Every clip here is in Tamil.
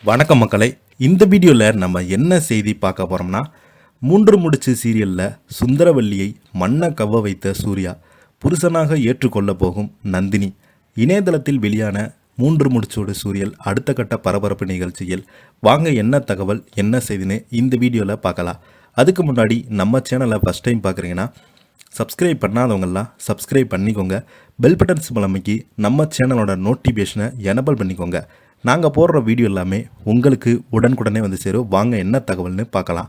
வணக்கம் மக்களே. இந்த வீடியோவில் நம்ம என்ன செய்தி பார்க்க போகிறோம்னா, மூன்று முடிச்சு சீரியலில் சுந்தரவல்லியை மண்ண கவ்வ வைத்த சூர்யா புருஷனாக ஏற்றுக்கொள்ள போகும் நந்தினி. இணையதளத்தில் வெளியான மூன்று முடிச்சோடு சூரியல் அடுத்த கட்ட பரபரப்பு நிகழ்ச்சியில் வாங்க என்ன தகவல் என்ன செய்தின்னு இந்த வீடியோவில் பார்க்கலாம். அதுக்கு முன்னாடி நம்ம சேனலை ஃபஸ்ட் டைம் பார்க்குறீங்கன்னா சப்ஸ்கிரைப் பண்ணாதவங்கெல்லாம் சப்ஸ்கிரைப் பண்ணிக்கோங்க. பெல் பட்டன் சிம்பல் அமைக்கி நம்ம சேனலோட நோட்டிஃபிகேஷனை எனபிள் பண்ணிக்கோங்க. நாங்கள் போடுற வீடியோ எல்லாமே உங்களுக்கு உடனுக்குடனே வந்து சேரும். வாங்க என்ன தகவல்னு பார்க்கலாம்.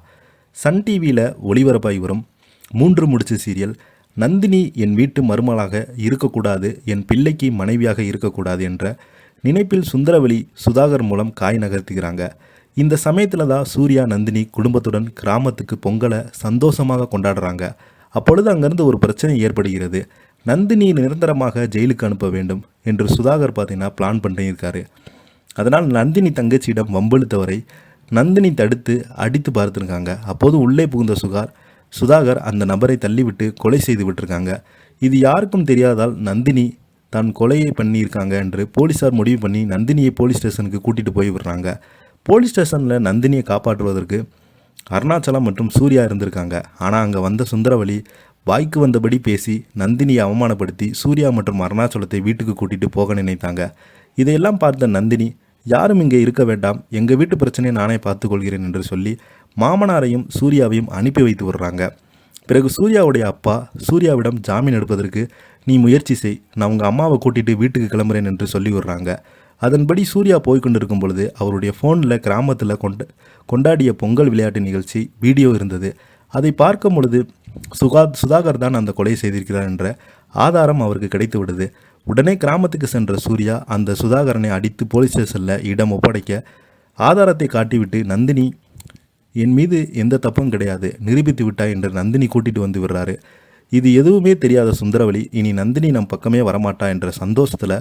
சன் டிவியில் ஒளிபரப்பாகி வரும் மூன்று முடிச்சு சீரியல் நந்தினி என் வீட்டு மருமகளாக இருக்கக்கூடாது, என் பிள்ளைக்கு மனைவியாக இருக்கக்கூடாது என்ற நினைப்பில் சுந்தரவலி சுதாகர் மூலம் காய் நகர்த்துகிறாங்க. இந்த சமயத்தில் தான் சூர்யா நந்தினி குடும்பத்துடன் கிராமத்துக்கு பொங்கலை சந்தோஷமாக கொண்டாடுறாங்க. அப்பொழுது அங்கேருந்து ஒரு பிரச்சனை ஏற்படுகிறது. நந்தினி நிரந்தரமாக ஜெயிலுக்கு அனுப்ப வேண்டும் என்று சுதாகர் பார்த்தீங்கன்னா பிளான் பண்ணியிருக்காரு. அதனால் நந்தினி தங்கச்சியிடம் வம்பிழுத்தவரை நந்தினி தடுத்து அடித்து பார்த்துருக்காங்க. அப்போது உள்ளே புகுந்த சுதாகர் அந்த நபரை தள்ளிவிட்டு கொலை செய்து விட்டுருக்காங்க. இது யாருக்கும் தெரியாதால் நந்தினி தான் கொலையை பண்ணியிருக்காங்க என்று போலீஸார் முடிவு பண்ணி நந்தினியை போலீஸ் ஸ்டேஷனுக்கு கூட்டிகிட்டு போய் விடுறாங்க. போலீஸ் ஸ்டேஷனில் நந்தினியை காப்பாற்றுவதற்கு அருணாச்சலம் மற்றும் சூர்யா இருந்திருக்காங்க. ஆனால் அங்கே வந்த சுந்தரவலி வாய்க்கு வந்தபடி பேசி நந்தினியை அவமானப்படுத்தி சூர்யா மற்றும் அருணாச்சலத்தை வீட்டுக்கு கூட்டிகிட்டு போக நினைத்தாங்க. இதையெல்லாம் பார்த்த நந்தினி, யாரும் இங்கே இருக்க வேண்டாம், எங்கள் வீட்டு பிரச்சனையை நானே பார்த்துக்கொள்கிறேன் என்று சொல்லி மாமனாரையும் சூர்யாவையும் அனுப்பி வைத்து விடுறாங்க. பிறகு சூர்யாவுடைய அப்பா சூர்யாவிடம் ஜாமீன் எடுப்பதற்கு நீ முயற்சி செய், நான் உங்கள் அம்மாவை கூட்டிகிட்டு வீட்டுக்கு கிளம்புறேன் என்று சொல்லி விடுறாங்க. அதன்படி சூர்யா போய்கொண்டிருக்கும் பொழுது அவருடைய ஃபோனில் கிராமத்தில் கொண்டாடிய பொங்கல் விளையாட்டு நிகழ்ச்சி வீடியோ இருந்தது. அதை பார்க்கும் பொழுது சுதாகர் தான் அந்த கொலை செய்திருக்கிறார் என்ற ஆதாரம் அவருக்கு கிடைத்து விடுது. உடனே கிராமத்துக்கு சென்ற சூர்யா அந்த சுதாகரனை அடித்து போலீஸ் ஸ்டேஷனில் இடம் ஒப்படைக்க ஆதாரத்தை காட்டிவிட்டு நந்தினி என் மீது எந்த தப்பும் கிடையாது, நிரூபித்து விட்டாய் என்று நந்தினி கூட்டிகிட்டு வந்து விடுறாரு. இது எதுவுமே தெரியாத சுந்தரவலி இனி நந்தினி நம் பக்கமே வரமாட்டா என்ற சந்தோஷத்தில்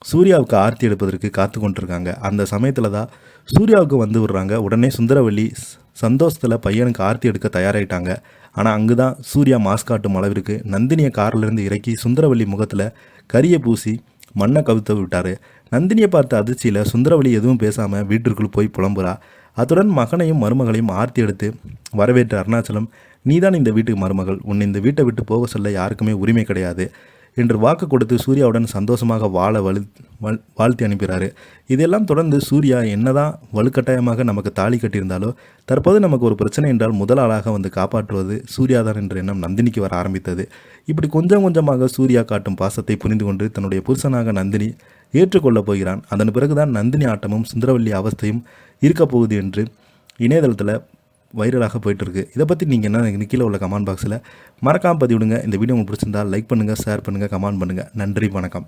சூர்யாவுக்கு ஆர்த்தி எடுப்பதற்கு காத்து கொண்டிருக்காங்க. அந்த சமயத்தில் தான் சூர்யாவுக்கு வந்து விடுறாங்க. உடனே சுந்தரவல்லி சந்தோஷத்தில் பையனுக்கு ஆர்த்தி எடுக்க தயாராகிட்டாங்க. ஆனால் அங்கு தான் சூர்யா மாஸ்க் காட்டும் அளவிற்கு நந்தினியை காரிலிருந்து இறக்கி சுந்தரவல்லி முகத்தில் கரியை பூசி மண்ணை கவிழ்த்து விட்டார். நந்தினியை பார்த்த அதிர்ச்சியில் சுந்தரவல்லி எதுவும் பேசாமல் வீட்டிற்குள் போய் புலம்புறா. அத்துடன் மகனையும் மருமகளையும் ஆர்த்தி எடுத்து வரவேற்ற அருணாச்சலம், நீதான் இந்த வீட்டுக்கு மருமகள், உன்னை இந்த வீட்டை விட்டு போக சொல்ல யாருக்குமே உரிமை கிடையாது என்று வாக்கு கொடுத்து சூர்யாவுடன் சந்தோஷமாக வாழ வாழ்த்தி அனுப்புகிறாரு. இதெல்லாம் தொடர்ந்து சூர்யா என்னதான் வலுக்கட்டாயமாக நமக்கு தாலி கட்டியிருந்தாலோ தற்போது நமக்கு ஒரு பிரச்சனை என்றால் முதல் ஆளாக வந்து காப்பாற்றுவது சூர்யாதான் என்ற எண்ணம் நந்தினிக்கு வர ஆரம்பித்தது. இப்படி கொஞ்சம் கொஞ்சமாக சூர்யா காட்டும் பாசத்தை புரிந்து கொண்டு தன்னுடைய புருஷனாக நந்தினி ஏற்றுக்கொள்ளப் போகிறான். அதன் பிறகுதான் நந்தினி ஆட்டமும் சுந்தரவல்லி அவஸ்தையும் இருக்கப் போகுது என்று இணையதளத்தில் வைரலாக போயிட்டுருக்கு. இதை பற்றி நீங்கள் என்ன கீழே உள்ள கமெண்ட் பாக்ஸில் மறக்காமல் பதிவிடுங்க. இந்த வீடியோ உங்களுக்கு பிடிச்சிருந்தால் லைக் பண்ணுங்கள், ஷேர் பண்ணுங்கள், கமெண்ட் பண்ணுங்கள். நன்றி, வணக்கம்.